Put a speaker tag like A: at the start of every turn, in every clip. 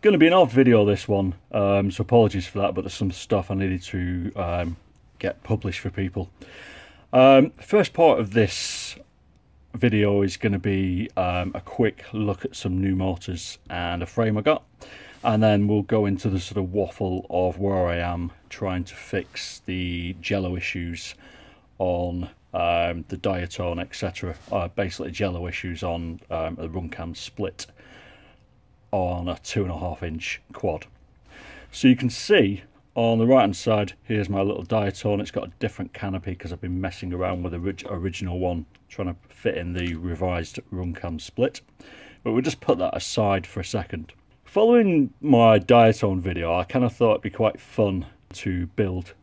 A: Going to be an odd video, this one, so apologies for that, but there's some stuff I needed to get published for people. First part of this video is going to be a quick look at some new motors and a frame I got, and then we'll go into the sort of waffle of where I am trying to fix the jello issues on the diatone, etc. Basically jello issues on the run cam split on a 2.5 inch quad. So you can see on the right hand side, here's my little diatone. It's got a different canopy because I've been messing around with the original one, trying to fit in the revised run cam split. But we'll just put that aside for a second. Following my diatone video, I kind of thought it'd be quite fun to build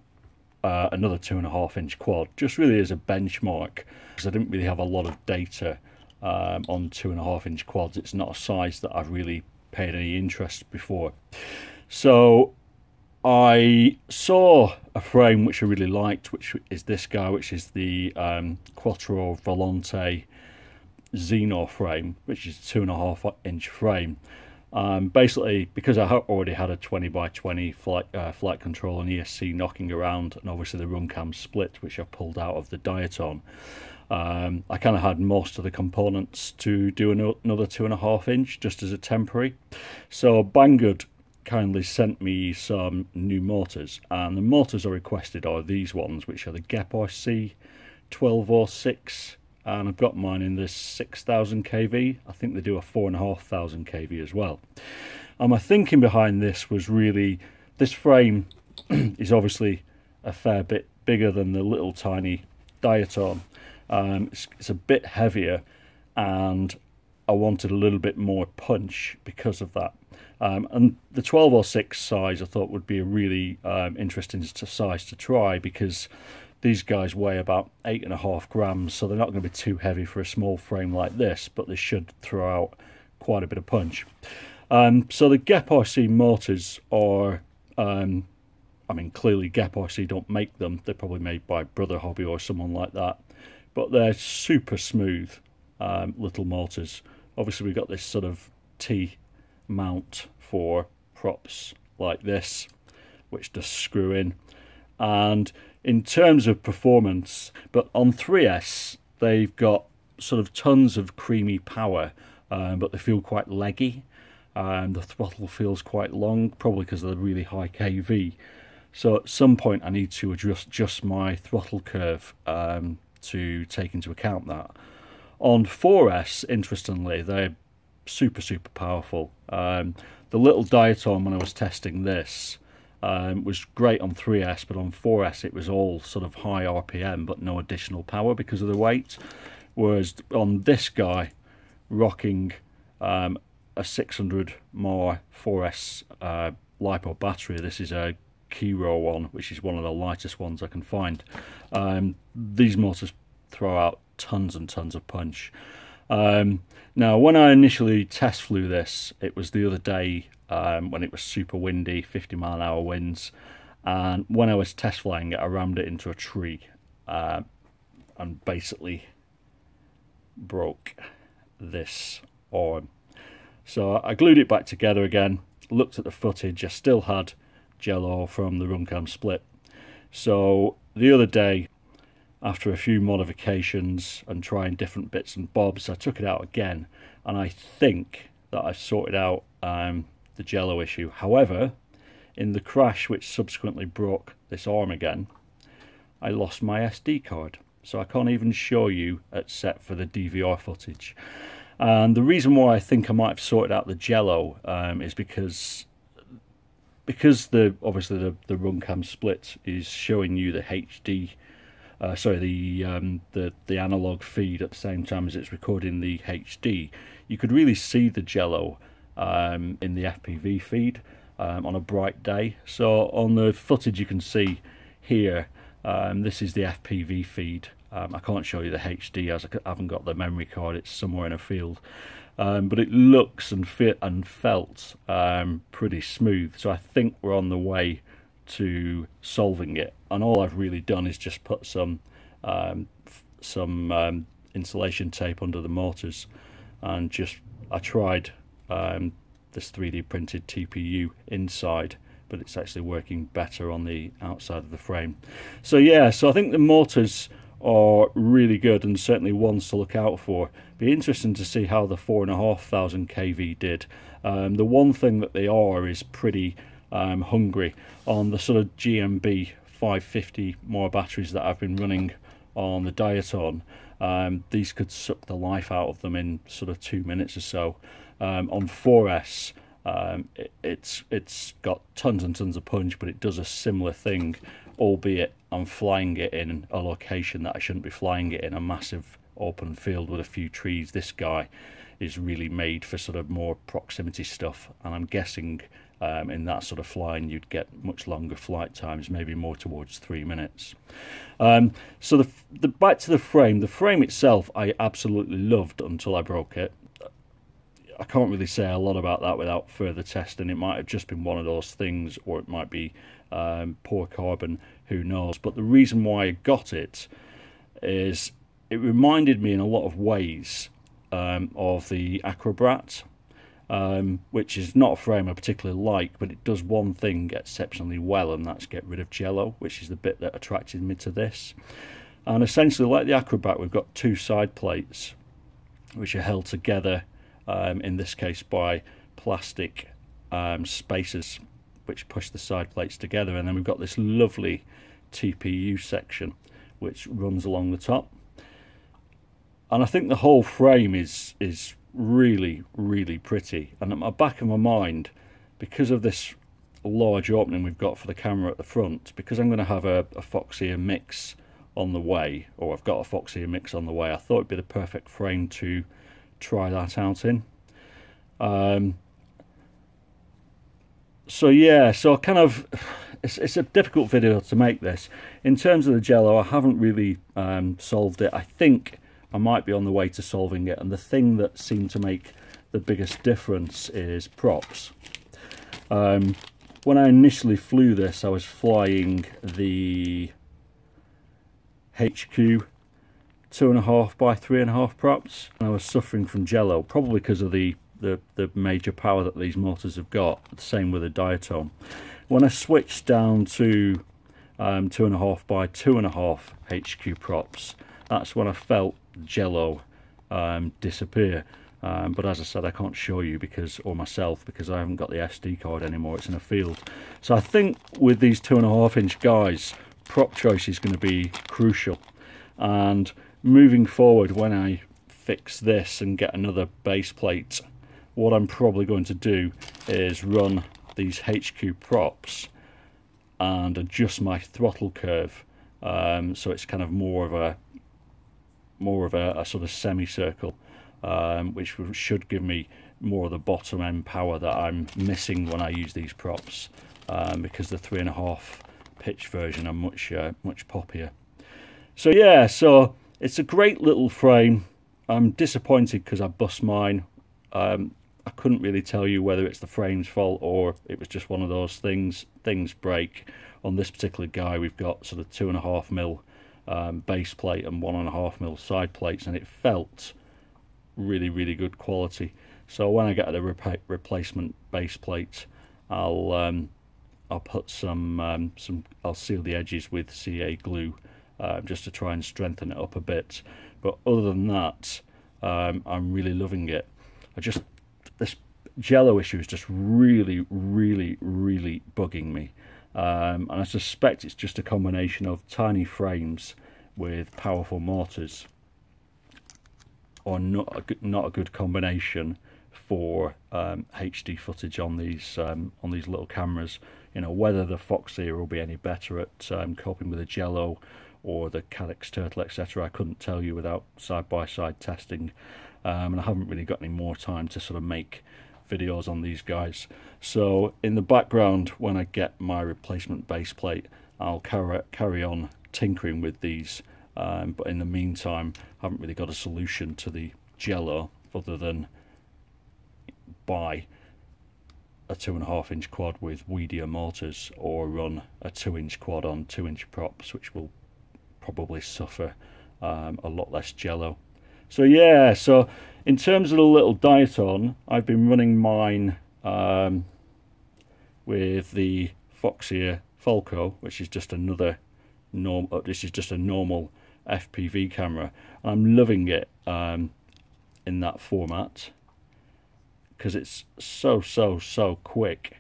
A: another 2.5 inch quad, just really as a benchmark, because I didn't really have a lot of data on 2.5 inch quads. It's not a size that I've really paid any interest before. So I saw a frame which I really liked, which is this guy, which is the QuattroVolante Xeno frame, which is a 2.5 inch frame. Basically, because I already had a 20x20 flight control and ESC knocking around, and obviously the run cam split, which I pulled out of the diatone, I kind of had most of the components to do another 2.5 inch just as a temporary. So Banggood kindly sent me some new motors, and the motors I requested are these ones, which are the Geprc 1206, and I've got mine in this 6000 kV. I think they do a 4500 kV as well. And my thinking behind this was really, this frame is obviously a fair bit bigger than the little tiny diatone. It's a bit heavier, and I wanted a little bit more punch because of that. And the 1206 size I thought would be a really interesting size to try, because these guys weigh about 8.5 grams, so they're not going to be too heavy for a small frame like this, but they should throw out quite a bit of punch. So the Geprc motors are, I mean, clearly Geprc don't make them. They're probably made by Brother Hobby or someone like that. But they're super smooth little motors. Obviously we've got this sort of T mount for props like this, which just screw in. And in terms of performance, but on 3S they've got sort of tons of creamy power, but they feel quite leggy. The throttle feels quite long, probably because of the really high kV. So at some point I need to adjust my throttle curve to take into account that. On 4S, interestingly, they're super powerful. The little diatone, when I was testing this, was great on 3S, but on 4S it was all sort of high RPM but no additional power because of the weight. Whereas on this guy, rocking a 600 mAh 4S LiPo battery, this is a Kiro one, which is one of the lightest ones I can find. These motors throw out tons and tons of punch. Now, when I initially test flew this, it was the other day when it was super windy, 50-mile-an-hour winds, and when I was test flying it, I rammed it into a tree and basically broke this arm. So I glued it back together again, looked at the footage. I still had jello from the run cam split. So the other day, after a few modifications and trying different bits and bobs, I took it out again, and I think that I've sorted out the jello issue. However, in the crash which subsequently broke this arm again, I lost my SD card, so I can't even show you except for the DVR footage. And the reason why I think I might have sorted out the jello is because obviously the run cam split is showing you the HD, the analog feed at the same time as it's recording the HD. You could really see the jello in the FPV feed on a bright day. So on the footage you can see here, this is the FPV feed. I can't show you the HD as I haven't got the memory card, it's somewhere in a field. But it looks and felt pretty smooth, so I think we're on the way to solving it. And all I've really done is just put some insulation tape under the motors, and I tried this 3D printed TPU inside, but it's actually working better on the outside of the frame. So yeah, so I think the motors are really good and certainly ones to look out for. Be interesting to see how the 4,500 kV did. The one thing that they are is pretty hungry on the sort of GMB 550 more batteries that I've been running on the Diaton. These could suck the life out of them in sort of 2 minutes or so. On 4S, it's got tons and tons of punch, but it does a similar thing, albeit I'm flying it in a location that I shouldn't be flying it in, a massive open field with a few trees. This guy is really made for sort of more proximity stuff, and I'm guessing in that sort of flying you'd get much longer flight times, maybe more towards 3 minutes. So the back to the frame itself I absolutely loved until I broke it. I can't really say a lot about that without further testing. It might have just been one of those things, or it might be poor carbon, who knows. But the reason why I got it is it reminded me in a lot of ways of the Acrobrat, which is not a frame I particularly like, but it does one thing exceptionally well, and that's get rid of jello, which is the bit that attracted me to this. And essentially, like the Acrobat, we've got two side plates which are held together, in this case by plastic spacers which push the side plates together, and then we've got this lovely TPU section which runs along the top. And I think the whole frame is really, really pretty. And at the back of my mind, because of this large opening we've got for the camera at the front, because I'm going to have a Foxeer mix on the way, or I've got a Foxeer mix on the way, I thought it'd be the perfect frame to try that out in. So yeah, so kind of it's a difficult video to make this. In terms of the jello, I haven't really solved it. I think I might be on the way to solving it, and the thing that seemed to make the biggest difference is props. When I initially flew this, I was flying the HQ 2.5 by 3.5 props, and I was suffering from jello, probably because of the major power that these motors have got. The same with the Diaton. When I switched down to 2.5 by 2.5 HQ props, that's when I felt jello disappear. But as I said, I can't show you because I haven't got the SD card anymore. It's in a field. So I think with these 2.5-inch guys, prop choice is going to be crucial. And moving forward, when I fix this and get another base plate, what I'm probably going to do is run these HQ props and adjust my throttle curve, so it's kind of more of a sort of semicircle, which should give me more of the bottom end power that I'm missing when I use these props, because the 3.5 pitch version are much poppier. So yeah, so it's a great little frame. I'm disappointed because I bust mine. I couldn't really tell you whether it's the frame's fault or it was just one of those things. Things break. On this particular guy, we've got sort of 2.5mm base plate and 1.5mm side plates, and it felt really, really good quality. So when I get a replacement base plate, I'll put I'll seal the edges with CA glue, just to try and strengthen it up a bit. But other than that, I'm really loving it. This jello issue is just really, really, really bugging me, and I suspect it's just a combination of tiny frames with powerful motors, or not a good combination for HD footage on these little cameras. You know, whether the Foxeer will be any better at coping with the jello or the Caddx Turtle, etc., I couldn't tell you without side-by-side testing, and I haven't really got any more time to sort of make videos on these guys. So in the background, when I get my replacement base plate, I'll carry on tinkering with these, but in the meantime I haven't really got a solution to the jello other than buy a 2.5-inch quad with weedier motors, or run a 2-inch quad on 2-inch props, which will probably suffer a lot less jello. So yeah, so in terms of the little Diaton, I've been running mine with the Foxeer Folco, which is just another this is just a normal FPV camera. I'm loving it in that format because it's so quick,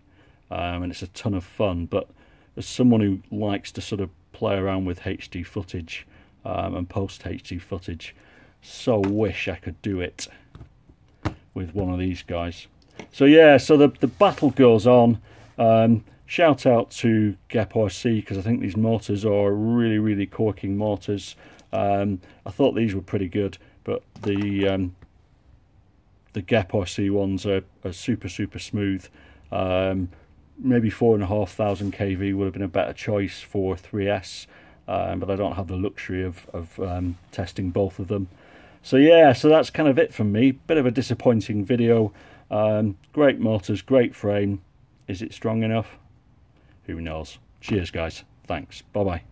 A: and it's a ton of fun. But as someone who likes to sort of play around with HD footage and post HD footage, so wish I could do it with one of these guys. So yeah, so the battle goes on. Shout out to Geprc, because I think these mortars are really corking mortars. I thought these were pretty good, but the Geprc ones are super smooth. Maybe 4,500 kV would have been a better choice for 3S, but I don't have the luxury of testing both of them. So yeah, so that's kind of it from me. Bit of a disappointing video. Great motors, great frame. Is it strong enough? Who knows? Cheers guys. Thanks. Bye bye.